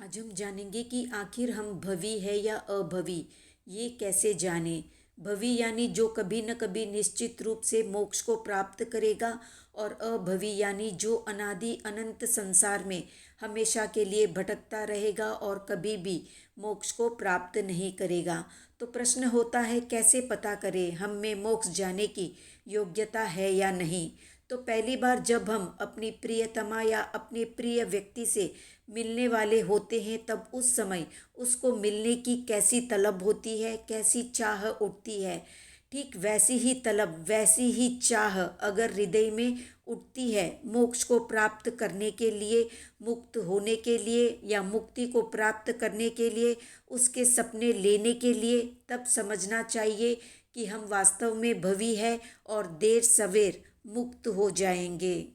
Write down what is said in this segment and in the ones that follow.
आज हम जानेंगे कि आखिर हम भवी है या अभवी, ये कैसे जाने। भवी यानी जो कभी न कभी निश्चित रूप से मोक्ष को प्राप्त करेगा, और अभवी यानी जो अनादि अनंत संसार में हमेशा के लिए भटकता रहेगा और कभी भी मोक्ष को प्राप्त नहीं करेगा। तो प्रश्न होता है, कैसे पता करें हम में मोक्ष जाने की योग्यता है या नहीं। तो पहली बार जब हम अपनी प्रियतमा या अपने प्रिय व्यक्ति से मिलने वाले होते हैं, तब उस समय उसको मिलने की कैसी तलब होती है, कैसी चाह उठती है। ठीक वैसी ही तलब, वैसी ही चाह अगर हृदय में उठती है मोक्ष को प्राप्त करने के लिए, मुक्त होने के लिए या मुक्ति को प्राप्त करने के लिए, उसके सपने लेने के लिए, तब समझना चाहिए कि हम वास्तव में भवी है और देर सवेर मुक्त हो जाएंगे।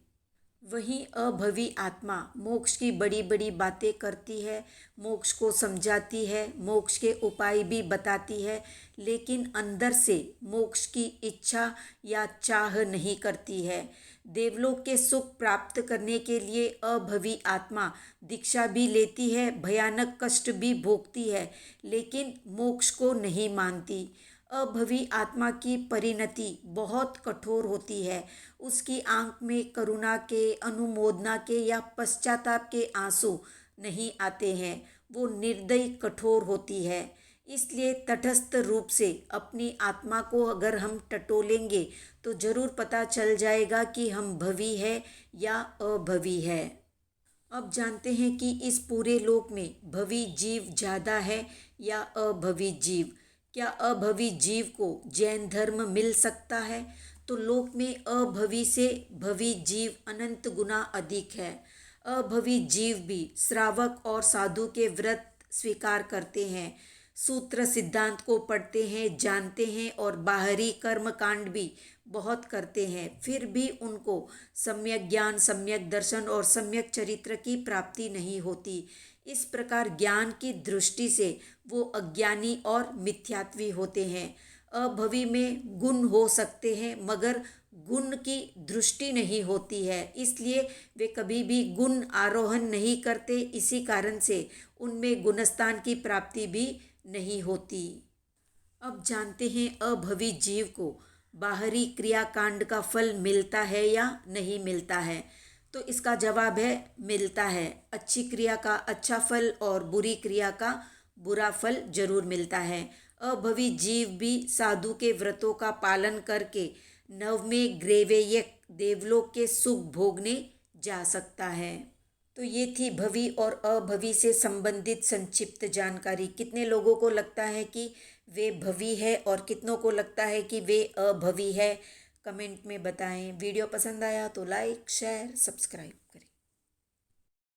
वहीं अभवी आत्मा मोक्ष की बड़ी बड़ी बातें करती है, मोक्ष को समझाती है, मोक्ष के उपाय भी बताती है, लेकिन अंदर से मोक्ष की इच्छा या चाह नहीं करती है। देवलोक के सुख प्राप्त करने के लिए अभवी आत्मा दीक्षा भी लेती है, भयानक कष्ट भी भोगती है, लेकिन मोक्ष को नहीं मानती। अभवी आत्मा की परिणति बहुत कठोर होती है। उसकी आंख में करुणा के, अनुमोदना के या पश्चाताप के आंसू नहीं आते हैं। वो निर्दयी कठोर होती है। इसलिए तटस्थ रूप से अपनी आत्मा को अगर हम टटोलेंगे तो जरूर पता चल जाएगा कि हम भवी है या अभवी है। अब जानते हैं कि इस पूरे लोक में भवी जीव ज़्यादा है या अभवी जीव। क्या अभवी जीव को जैन धर्म मिल सकता है? तो लोक में अभवी से भवी जीव अनंत गुना अधिक है। अभवी जीव भी श्रावक और साधु के व्रत स्वीकार करते हैं, सूत्र सिद्धांत को पढ़ते हैं, जानते हैं और बाहरी कर्म कांड भी बहुत करते हैं, फिर भी उनको सम्यक ज्ञान, सम्यक दर्शन और सम्यक चरित्र की प्राप्ति नहीं होती। इस प्रकार ज्ञान की दृष्टि से वो अज्ञानी और मिथ्यात्वी होते हैं। अभवी में गुण हो सकते हैं मगर गुण की दृष्टि नहीं होती है, इसलिए वे कभी भी गुण आरोहण नहीं करते। इसी कारण से उनमें गुणस्थान की प्राप्ति भी नहीं होती। अब जानते हैं अभवी जीव को बाहरी क्रियाकांड का फल मिलता है या नहीं मिलता है। तो इसका जवाब है मिलता है। अच्छी क्रिया का अच्छा फल और बुरी क्रिया का बुरा फल जरूर मिलता है। अभवी जीव भी साधु के व्रतों का पालन करके नवमें ग्रेवेयक देवलोक के सुख भोगने जा सकता है। तो ये थी भवी और अभवी से संबंधित संक्षिप्त जानकारी। कितने लोगों को लगता है कि वे भवी है और कितनों को लगता है कि वे अभवी है, कमेंट में बताएं। वीडियो पसंद आया तो लाइक, शेयर, सब्सक्राइब करें।